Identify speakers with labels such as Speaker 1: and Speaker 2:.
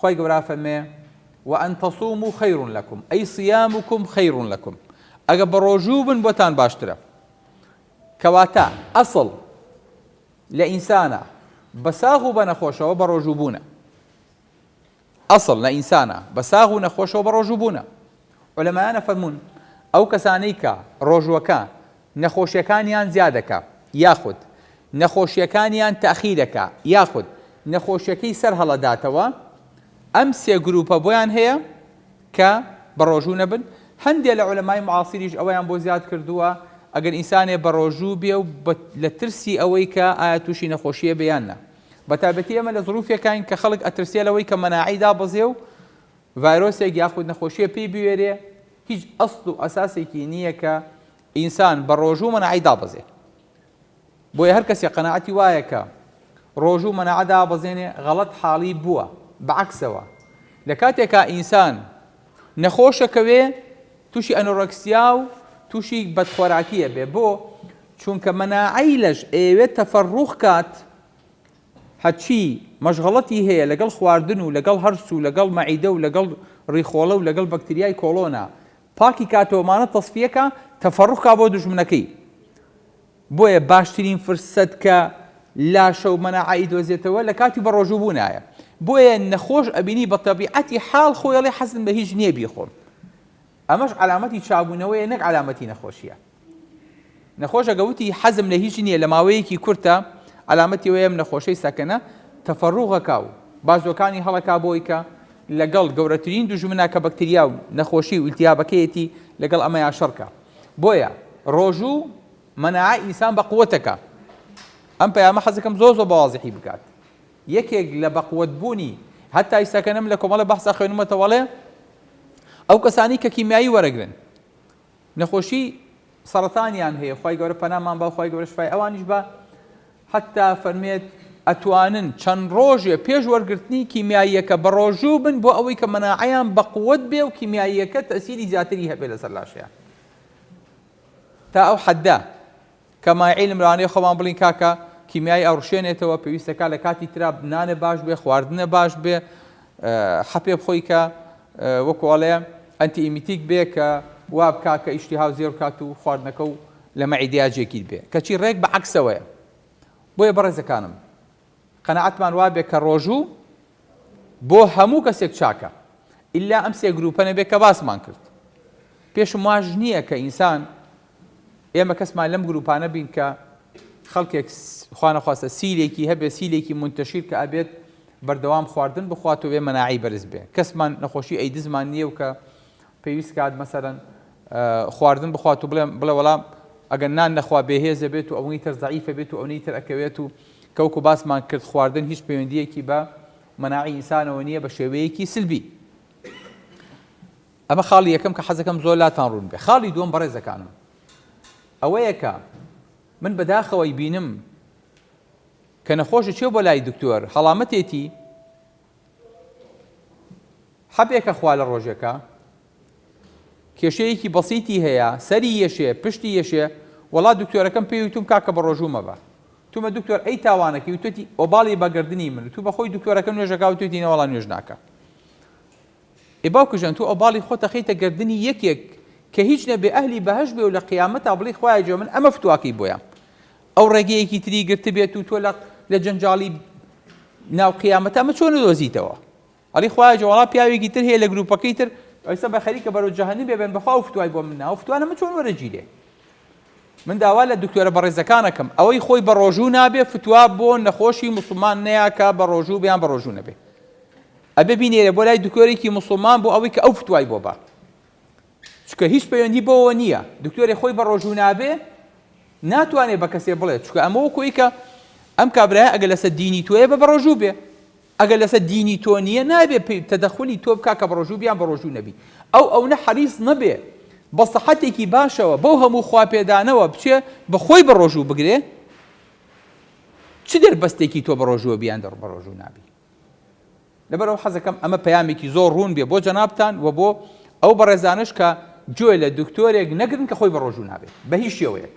Speaker 1: خۆی گەورە فەرمێ وأن تصوموا خير لكم أي صيامكم خير لكم ئەگە بە ڕۆژوو بن بۆتان باشترە کەواتە ئەسڵ لە ئینسانە بە ساغ و بە نەخۆشەوە بە ڕۆژوو بوونە ئەسڵ لە ئینسانە بە ساغ و نەخۆشەوە بە ڕۆژوو بوونە عولەمایانە فەرموون ئەو کەسانەی کە ڕۆژوەکە نەخۆشیەکانیان زیادەکە یاخود نەخۆشیەکانیان تەخیرەکە یاخود نەخۆشیەکەی سەر هەڵەداتەوە ئەم سێ گروپە بۆیان هەیە کە بە ڕۆژوو نەبن هەندێک لە عولەمای معاسیریش ئەوەیان بۆ زیاد کردووە ئەگەر ئینسانێ بە ڕۆژوو بێ و لە ترسی ئەوەی کە ئایا تووشی نەخۆشیە بەیاننا بەتابەتی ئەمە لە زروفێکین کە خەڵک ئەترسێ لەوەی کە مەناعی دابەزێ و ڤایرۆسێک یاخود نەخۆشیە پێی بوێرێ هیچ ئەسڵ و ئەساسێکی نییە کە ئینسان بە ڕۆژوو مەناعی دابەزێ بۆیە هەر کەسێک قەناعەتی وایە کە ڕۆژوو مەناعە دابەزێنێ غەڵەت حاڵی بووە بەعەکسەوە لە کاتێکا ئینسان نەخۆشەکەوێ تووشی ئەنۆڕەکسیا و تووشی بەدخۆراکیە بێ بۆ چونکە مەناعەی لەش ئەوێت تەفەڕوخ کات هەچی مەشغەڵەتی هەیە لەگەڵ خواردن و لەگەڵ هەرس و لەگەڵ مەعیدە و لەگەڵ ڕیخۆڵە و لەگەڵ بەکتریای کۆڵۆنا پاکی کاتەوەمانە تەصفیەکە تەفەڕوخا بۆ دوژمنەکەی بۆیە باشترین فرسەت کە لاشە و مەناعەی دۆزێتەوە لە کاتی بە ڕۆژوو بوونایە بۆیە نەخۆش ئەبینی بە تەبیعەتی حاڵ خۆیڵێ حەزم بە هیچ نییە بیخۆم ئەمەش علامەتی چابوونەوەیە نەک علامەتی نەخۆشیە نەخۆشە گەوتی حەزم لە هیچ نییە لە ماوەیەکی کورتە علامەتی وەیەم نەخۆشەی سەکەنە تەفەڕوغەکە و بازۆکانی هەڵەکا بۆی کە لەگەڵ گەورەترین دوژمنە کە بەکتریا و نەخۆشی و ئیلتیابەکەیەتی لەگەڵ ئەمەیان شەڕکە بۆیە ڕۆژوو مەناعە ئینسان بە قووەتەکە ئەم پەیامە حەزەکەم زۆر بەوازحی بکات یەکێک لە بەقووەتبوونی هەتا ئیساکەنم لە کۆمەڵە بەحسا خوێنمەتەوەڵێ ئەو کەسانی کە کیمیایی وەرەگرن نەخۆشی سەرەتانیان هەیە خی گەورە پەنامان با خی گەورە شفای ئەوانیش بە حتا فەرمێت ئەتوانن چەند ڕۆژێ پێش وەرگرتنی کیمیاییەکە بە ڕۆژوو بن بۆ ئەوەی کە مەناعەیان بە قووەت بێ و کیمیاییەکە تەسیری زیاتری هەبێ لەسەر لاشەیان تا ئەو حەددا کە مایعی لەمرانەیە خۆمان بڵین کاکە کیمیایی ئەڕشێنێتەوە پێویستەکە لە کاتی ترا نانە باش بێ خواردنە باش بێ حەپێ بخۆی کە وەکوڵەیە ئەنتی ئیمیتیک بێ کە وا بکا کە ئیشتیها زێر کات و خواردنەکە و لە مەعیدەیە جێگیر بێ کەچی ڕێک بە عەکسەوەیە بۆیە بەڕێزەکانم قەنەعەتمان وا بێ کە ڕۆژوو بۆ هەموو کەسێک چاکە ئیلا ئەم سێ گروپە نەبێ کە باسمان کرد پێشم واژ نییە کە ئینسان ئێمە کەسمان لەم گروپانە بین کە خەڵکێک خوا نەخواستە سیلێکی هەبێ سیلێکی منتەشیر کە ئەبێت بەردەوام خواردن بخواتەوە بێ مەناعی بەرز بێ کەسمان نەخۆشی ئەیدزمان نییە و کە پێویست کات مەسەرەن خواردن بخوات و بڵێ وەڵام ئەگەر نان نەخوا بێهێزە بێت و ئەوەی تر زەعیفە بێت و ئەوەی تر ئەکەوێت و کەوکو باسمان کرد خواردن هیچ پەیوەندیەکی بە مەناعی ئینسانەوە نییە بە شێوەیەکی سلبی ئەمە خاڵی یەکەم کە حەزەکەم زۆر لاتان ڕوون بێ خاڵی دووەم بەڕێزەکانم ئەوەیە کە من بەداخەوەی بینم کە نەخۆشە چێ بۆ لای دکتۆر هەڵامەتێتی حەبێکە خوا لە ڕۆژێکە کێشەیەکی بەسیتی هەیە سەری یەشێ پشتی یەشێ وەڵا دکتۆرەکەم پێی وتم کاکە بە ڕۆژوو مەبە تومە دکتۆر ئەی تاوانەکەی وتوتی ئۆباڵی بەگردنی من تو بەخۆی دکتۆرەکە نوێژەکە وتوتی نەوەڵا نوێژ ناکە ئێ باوکەژەن تو ئۆباڵی خۆت ئەخەیتە گردنی یەکێک کە هیچ نەبێ ئەهلی بەهەشت بێ و لە قیامەتا بڵی خوایە جۆ من ئەمە فتواکەی بۆیە ئەو ڕێگەیەکی تری گرت بێت و تۆ لە جەنجاڵی ناو قیامەتە ئەمە چۆن دۆزیتەوە ئەڵی خوایە جۆ وەڵا پیاوێکی تر هەیە لە گروپەکەی تر ئەوستا بە خەریکە بەرەو جەهەنەم بێبێن بەخوا و فتوای بۆ من ناو فتوانە من چۆن وەرەگیرێ من داوا لە دکتۆرە بەڕێزەکانەکەم ئەوەی خۆی بە ڕۆژوو نابێ فتوا بۆ نەخۆشی موسڵمان نەیاکە بە ڕۆژوو بیان بە ڕۆژوو نەبێ ئەبێ بینێرە بۆ لای دکتۆرێکی موسڵمان بۆ ئەوەی کە ئەو فتوای بۆ بە چکە هیچ پەیوەندی بۆەوە نییە دکتۆری خۆی بە ڕۆژوو نابێ ناتوانێت بە کەسێ بڵێت چکە ئەمە وەکوی کە ئەم کابرایە ئەگەر لەسەر دینی تۆیە بە ڕۆژوو بێ ئەگەر لەسەر دینی تۆ نییە نابێ تەدەخولی تۆ بکا کە بە ڕۆژوو بیان بە ڕۆژوو نەبی ئەو نە حەریص نەبێ بە سەحەتێکی باشەوە بەو هەموو خواپێدانەوە بچێ بەخۆی بە ڕۆژوو بگرێ چ دەربەستێکی تۆ بە ڕۆژووە بیان بە ڕۆژوو نابی لەبەرەوە حەزەکەم ئەمە پەیامێکی زۆر ڕوون بێ بۆ جەنابتان و بۆ ئەو بەڕێزانش کە گوێ لە دکتۆرێک نەگرن کە خۆی بە ڕۆژوو نابێت بە هیچ شێوەیەک